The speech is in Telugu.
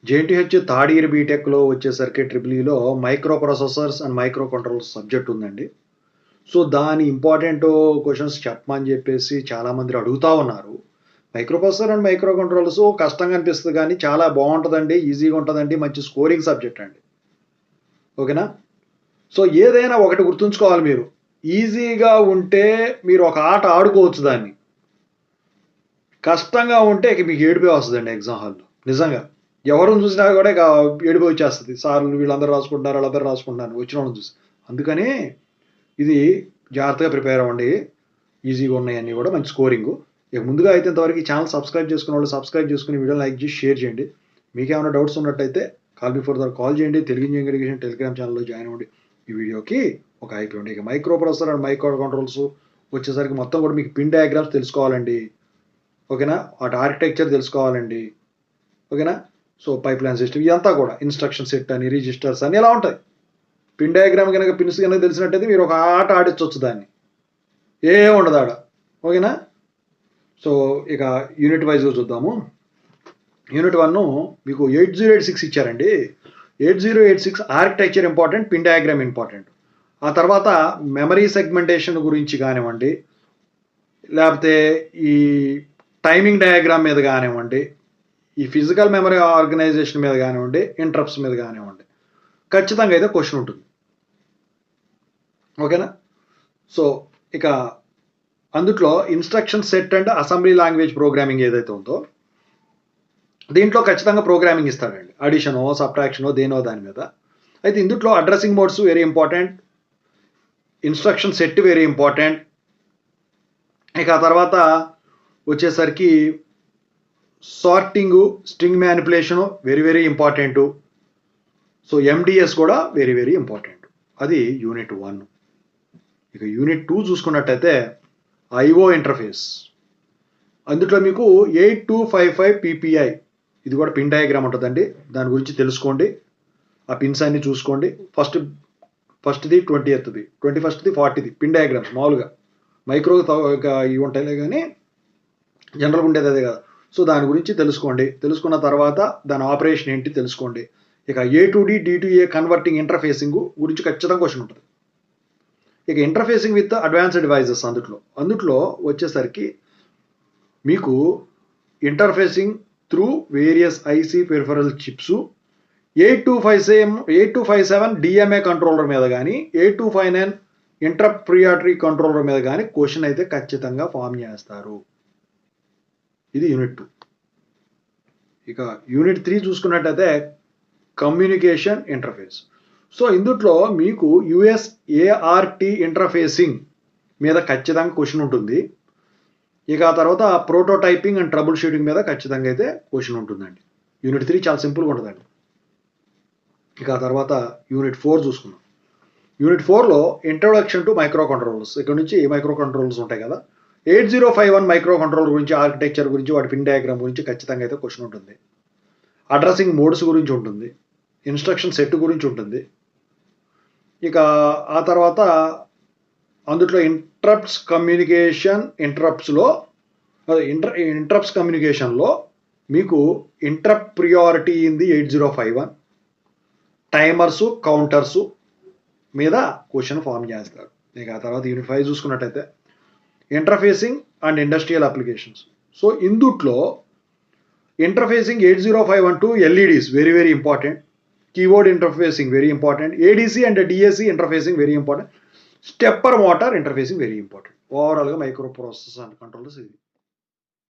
జేఎన్టీహెచ్ థర్డ్ ఇయర్ బీటెక్‌లో వచ్చేసరికి ట్రిపుల్ ఈలో micro processors and micro controllers subject ఉందండి. సో, దాని ఇంపార్టెంట్ క్వెషన్స్ చెప్పమని చెప్పేసి చాలామంది అడుగుతా ఉన్నారు. Micro processor and micro controllers కష్టంగా అనిపిస్తది గానీ చాలా బావుంటదండి. ఈజీగా ఉంటదండి. మంచి స్కోరింగ్ సబ్జెక్ట్ అండి. ఓకేనా? సో, ఏదైనా ఒకటి గుర్తుంచుకోవాలి మీరు. ఈజీగా ఉంటే మీరు ఒక ఆట ఆడుకోవచ్చు దాన్ని. కష్టంగా ఉంటే ఇక మీకు ఏడుపే వస్తదండి ఎగ్జామ్ హాల్‌లో. నిజంగా. ఎవరిని చూసినా కూడా ఇక ఏడుపే వచ్చేస్తది. సార్లు వీళ్ళందరూ రాసుకుంటున్నారు, ఆళ్ళందరూ రాసుకుంటున్నారు వచ్చినోళ్ళని చూసి. అందుకని ఇది జాగ్రత్తగా ప్రిపేర్ అవ్వండి. ఈజీగా ఉన్నాయన్నీ కూడా మంచి స్కోరింగు. ఇక ముందుగా అయితే ఇంతవరకు ఈ ఛానల్ సబ్స్క్రైబ్ చేసుకున్నోళ్ళు సబ్స్క్రైబ్ చేసుకొని వీడియోని లైక్ చేసి షేర్ చేయండి. మీకేమైనా డౌట్స్ ఉన్నట్టయితే కాల్ బిఫోర్ దర్ కాల్ చేయండి. తెలుగు ఇంజినీరింగ్ ఎడ్యుకేషన్ టెలిగ్రామ్ ఛానల్‌లో జాయిన్ అవ్వండి. ఈ వీడియోకి ఒక హైప్ ఇవ్వండి. ఇక micro processor and micro controls వచ్చేసరికి మొత్తం కూడా మీకు పిన్ డయాగ్రామ్స్ తెలుసుకోవాలండి. ఓకేనా? వాటి ఆర్కిటెక్చర్ తెలుసుకోవాలండి. ఓకేనా? సో, పైప్‌లైన్ సిస్టమ్ ఇదంతా కూడా ఇన్‌స్ట్రక్షన్ సెట్ అని, రిజిస్టర్స్ అని ఇలా ఉంటాయి. పిన్ డయాగ్రామ్ గనక పిన్స్ గనక తెలిసినట్టయితే మీరు ఒక ఆట ఆడించొచ్చు దాన్ని. ఏముండదు ఆడ. ఓకేనా? సో, ఇక యూనిట్ వైస్‌గా చూద్దాము. యూనిట్ 1 మీకు 8086 ఇచ్చారండి. 8086 architecture important, pin diagram important. ఆ తర్వాత మెమరీ సెగ్మెంటేషన్ గురించి కానివ్వండి, లేకపోతే ఈ టైమింగ్ డయాగ్రామ్ మీద కానివ్వండి, ఈ ఫిజికల్ మెమరీ ఆర్గనైజేషన్ మీద కానివ్వండి, ఇంటరప్ట్స్ మీద కానివ్వండి. ఖచ్చితంగా అయితే క్వశ్చన్ ఉంటుంది. ఓకేనా? సో, ఇక అందుట్లో instruction set and assembly language programming ఏదైతే ఉందో, దీంట్లో ఖచ్చితంగా ప్రోగ్రామింగ్ ఇస్తాడండి. అడిషనో, సబ్ట్రాక్షనో దేనో దాని మీద. అయితే ఇందుట్లో addressing modes very important. Instruction set very important. ఇక ఆ తర్వాత వచ్చేసరికి sorting, string manipulation very very important. So, MDS కూడా వెరీ వెరీ ఇంపార్టెంట్. అది యూనిట్ 1. ఇక యూనిట్ 2 చూసుకున్నట్టయితే ఐఓ ఇంటర్ఫేస్. అందులో మీకు 8255 పీపీఐ ఇది కూడా పిన్ డయాగ్రామ్ ఉంటుందండి. దాని గురించి తెలుసుకోండి. ఆ పిన్స్ అన్ని చూసుకోండి. ఫస్ట్‌ది 20థ్‌ది, 21ది, 40ది పిన్ డయాగ్రామ్స్ మామూలుగా. మైక్రో ఇక ఇవి ఉంటాయిలే కానీ జనరల్‌గా ఉండేది అదే కదా. సో, దాని గురించి తెలుసుకోండి. తెలుసుకున్న తర్వాత దాని ఆపరేషన్ ఏంటి తెలుసుకోండి. ఇక A to D, D to A converting interfacing గురించి ఖచ్చితంగా క్వశ్చన్ ఉంటుంది. ఇక ఇంటర్ఫేసింగ్ విత్ అడ్వాన్స్డ్ డివైజెస్ అందుట్లో వచ్చేసరికి మీకు interfacing through various IC peripheral chips 8257 DMA controller మీద కానీ 8259 ఇంటరప్ట్ ప్రియాటరీ కంట్రోలర్ మీద కానీ క్వశ్చన్ అయితే ఖచ్చితంగా ఫామ్ చేస్తారు. ఇది యూనిట్ 2. ఇక యూనిట్ 3 చూసుకున్నట్టయితే కమ్యూనికేషన్ ఇంటర్ఫేస్. సో, ఇందుట్లో మీకు యూఎస్ఏఆర్టీ ఇంటర్ఫేసింగ్ మీద ఖచ్చితంగా క్వశ్చన్ ఉంటుంది. ఇక ఆ తర్వాత ప్రోటోటైపింగ్ అండ్ ట్రబుల్ షూటింగ్ మీద ఖచ్చితంగా అయితే క్వశ్చన్ ఉంటుందండి. యూనిట్ 3 చాలా సింపుల్గా ఉంటుందండి. ఇక ఆ తర్వాత యూనిట్ 4 చూసుకుందాం. యూనిట్ 4లో ఇంట్రొడక్షన్ టు మైక్రో కంట్రోలర్స్. ఇక్కడ నుంచి మైక్రో కంట్రోలర్స్ ఉంటాయి కదా. 8051 మైక్రో కంట్రోలర్ గురించి, ఆర్కిటెక్చర్ గురించి, వాటి పిన్ డయాగ్రామ్ గురించి ఖచ్చితంగా అయితే క్వశ్చన్ ఉంటుంది. అడ్రసింగ్ మోడ్స్ గురించి ఉంటుంది. ఇన్‌స్ట్రక్షన్ సెట్ గురించి ఉంటుంది. ఇక ఆ తర్వాత అందులో ఇంటరప్ట్స్ కమ్యూనికేషన్‌లో మీకు interrupt priority in the 8051 timers, counters మీద క్వశ్చన్ ఫామ్ చేస్తారు. ఇక ఆ తర్వాత యూనిట్ 5 చూసుకున్నట్టయితే interfacing and industrial applications. So, ఇందుట్లో interfacing 8051 to LEDs very very important. Keyboard interfacing very important. ADC and DSC interfacing very important. Stepper motor interfacing very important. ఓవరాల్గా మైక్రో ప్రాసెసర్స్ అండ్ కంట్రోలర్స్ ఇది.